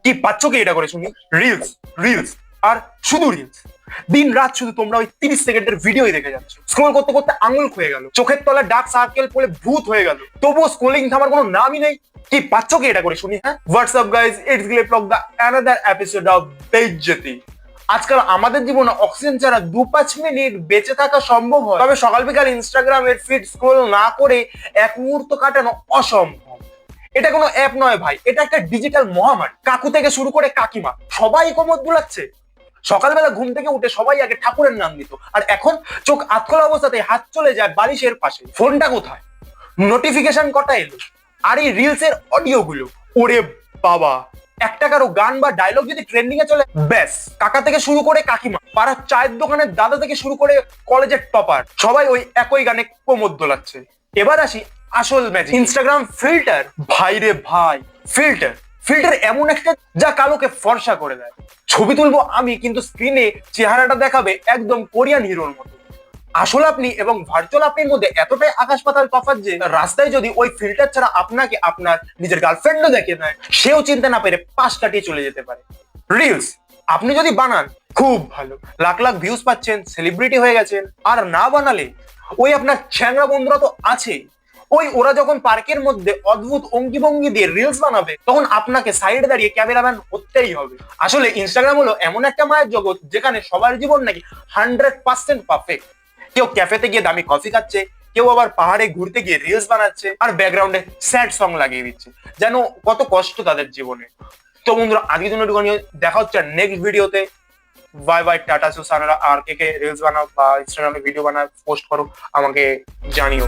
কি পাচ্ছ কি এটা করে শুনি? রিলস, রিলস আর শুধু রিলস। দিন রাত শুধু তোমরা ওই 30 সেকেন্ডের ভিডিওই দেখে যাচ্ছ। স্ক্রোল করতে করতে আঙুল ক্ষয়ে গেল, চোখের তলায় ডার্ক সার্কেল পড়ে ভূত হয়ে গেল, তবুও স্ক্রোলিং থামার কোনো নামই নেই। কি পাচ্ছ কি এটা করে শুনি? হ্যাঁ, WhatsApp guys, it's glee blog the another episode of বেইজ্জতি। আজকাল আমাদের জীবনে অক্সিজেন ছাড়া 2-5 মিনিট বেঁচে থাকা সম্ভব হয়, তবে সকাল বিকাল ইনস্টাগ্রামের ফিড স্ক্রোল না করে এক মুহূর্ত কাটানো অসম্ভব। এটা কোনো অ্যাপ নয় ভাই, এটা একটা ডিজিটাল মহামারী। কাকু থেকে শুরু করে কাকিমা সবাই কোমর দুলাচ্ছে। সকালবেলা ঘুম থেকে উঠে সবাই আগে ঠাকুরের নাম দিত, আর এখন চোখ আতখোলা অবস্থাতে হাত চলে যায় বালিশের পাশে। ফোনটা কোথায়? নোটিফিকেশন কটা এলো? আর এই রিলস এর অডিও গুলো, ওরে বাবা! একটা কারো গান বা ডায়লগ যদি ট্রেন্ডিং এ চলে, ব্যাস কাকা থেকে শুরু করে কাকিমা, পাড়ার চায়ের দোকানের দাদা থেকে শুরু করে কলেজের টপার, সবাই ওই একই গানে কোমর দোলাচ্ছে। এবার আসি আসল ম্যাজিক, ইনস্টাগ্রাম ফিল্টার। ভাই রে ভাই, ফিল্টার ফিল্টার এমন একটা যা কালোকে ফর্সা করে দেয়। ছবি তুলবো আমি, কিন্তু স্ক্রিনে চেহারাটা দেখাবে একদম কোরিয়ান হিরোর মতো। আসল আপনি এবং ভার্চুয়াল আপনির মধ্যে এতটাই আকাশ পাতাল তফাৎ যে রাস্তায় যদি ওই ফিল্টার ছাড়া আপনাকে আপনার নিজের গার্লফ্রেন্ডও দেখে নেয়, সেও চিনতে না পেরে পাশ কাটিয়ে চলে যেতে পারে। রিলস আপনি যদি বানান, খুব ভালো, লাখ লাখ ভিউজ পাচ্ছেন, সেলিব্রিটি হয়ে গেছেন। আর না বানালে ওই আপনার চ্যাংড়া বন্ধুরা তো আছেই, ওই ওরা যখন পার্কের মধ্যে অদ্ভুত অঙ্গি ভঙ্গি দিয়ে রিলস বানাবে, তখন আপনাকে সাইডে দাঁড়িয়ে ক্যামেরাম্যান হতেই হবে। আসলে ইনস্টাগ্রাম হলো এমন একটা মায়ের জগৎ যেখানে সবার জীবন নাকি 100% পারফেক্ট। কেউ ক্যাফেতে গিয়ে দামি কফি খাচ্ছে, কেউ আবার পাহাড়ে ঘুরতে গিয়ে রিলস বানাচ্ছে, আর ব্যাকগ্রাউন্ডে স্যাড সং লাগিয়ে দিচ্ছে, যেন কত কষ্ট তাদের জীবনে। তো বন্ধুরা, আজকের জন্য একটুখানি দেখা হচ্ছে নেক্সট ভিডিওতে। বাই বাই, টাটা সুসানারা। আর কে কে রিলস বানাও বা ইনস্টাগ্রামে ভিডিও বানাও, পোস্ট করো, আমাকে জানিও।